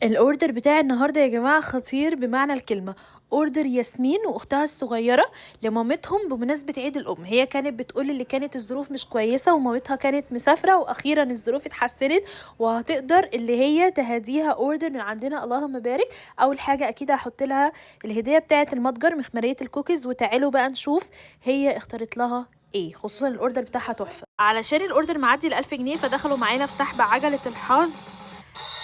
الاوردر بتاع النهارده يا جماعه خطير بمعنى الكلمه. اوردر ياسمين واختها الصغيره لمامتهم بمناسبه عيد الام. هي كانت بتقول اللي كانت الظروف مش كويسه ومامتها كانت مسافره، واخيرا الظروف اتحسنت وهتقدر اللي هي تهديها اوردر من عندنا. اللهم بارك. اول حاجه اكيد هحط لها الهديه بتاعه المتجر مخمريه الكوكيز، وتعالوا بقى نشوف هي اختارت لها ايه، خصوصا الاوردر بتاعها تحفه. علشان الاوردر معدي ال1000 جنيه فدخلوا معانا في سحب عجله الحظ،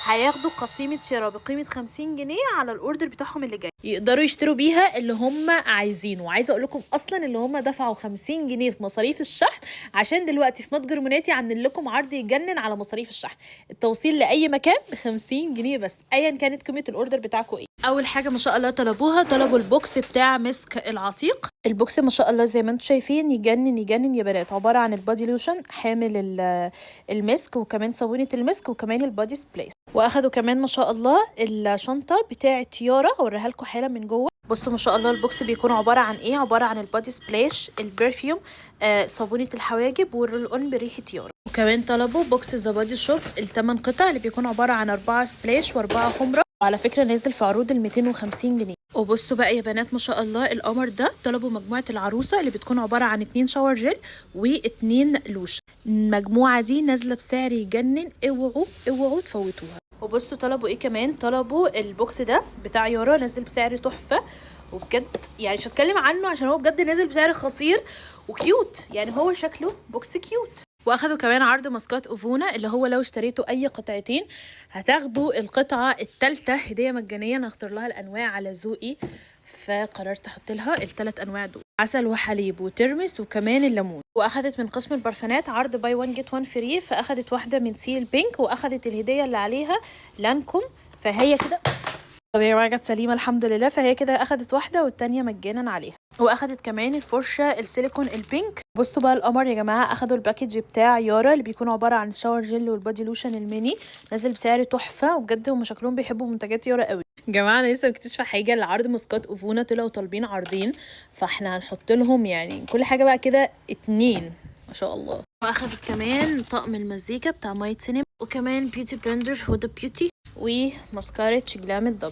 هياخدوا قسيمة شراء بقيمة 50 جنيه على الاوردر بتاعهم اللي جاي، يقدروا يشتروا بيها اللي هم عايزينه. وعايزه اقول لكم اصلا اللي هم دفعوا 50 جنيه في مصاريف الشحن، عشان دلوقتي في متجر مناتي عاملين لكم عرض يجنن على مصاريف الشحن. التوصيل لاي مكان ب 50 جنيه بس، ايا كانت قيمه الاوردر بتاعكم ايه. اول حاجه ما شاء الله طلبوا البوكس بتاع مسك العتيق. البوكس ما شاء الله زي ما انتم شايفين يجنن يجنن يا بنات، عباره عن البادي لوشن حامل المسك، وكمان صابونه المسك، وكمان البادي سبلاي. واخدوا كمان ما شاء الله الشنطه بتاعه تيارا، هوريها لكم حالا من جوه. بصوا ما شاء الله البوكس بيكون عباره عن ايه، عباره عن البادي سبلاش، البرفيوم، صابونه الحواجب، والرول اون بريحه تيارا. وكمان طلبوا بوكس ذا بادي شوب ال8 قطع اللي بيكون عباره عن 4 سبلاش و4 حمره، وعلى فكره نازل في عروض ال 250 جنيه. وبصوا بقى يا بنات ما شاء الله القمر ده طلبوا مجموعه العروسه اللي بتكون عباره عن 2 شاور جل و2 لوش. المجموعه دي نازله بسعر يجنن، اوعوا تفوتوها. وبصوا طلبوا ايه كمان، طلبوا البوكس ده بتاع يارا نازل بسعر تحفه، وبجد يعني مش هتكلم عنه عشان هو بجد نازل بسعر خطير وكيوت، يعني هو شكله بوكس كيوت. واخدوا كمان عرض ماسكات اوفونا اللي هو لو اشتريتوا اي قطعتين هتاخدوا القطعه الثالثه هديه مجانيه. انا هختار لها الانواع على ذوقي، فقررت احط لها ال3 انواع دول، عسل وحليب وترمس وكمان الليمون. واخدت من قسم البرفانات عرض باي 1 جيت 1 فري، فاخدت واحده من سيل بينك، واخدت الهديه اللي عليها لانكم، فهي كده طب يا جماعه جت سليمه الحمد لله، فهي كده اخدت واحده والتانيه مجانا عليها. واخدت كمان الفرشه السيليكون البينك. بصوا بقى القمر يا جماعه، اخدوا الباكج بتاع يارا اللي بيكون عباره عن الشاور جل والبادي لوشن الميني، نازل بسعر تحفه، وبجد هم شكلهم بيحبوا منتجات يارا قوي. يا جماعه انا لسه مكتشفه حاجه، العرض ماسكات اوفونا طلعوا طالبين عرضين، فاحنا هنحط لهم يعني كل حاجه بقى كده 2 ما شاء الله. واخدت كمان طقم المزيكا بتاع مايت سينما، وكمان بيوتي بلندر هدى بيوتي، وماسكارة جلام الدبل.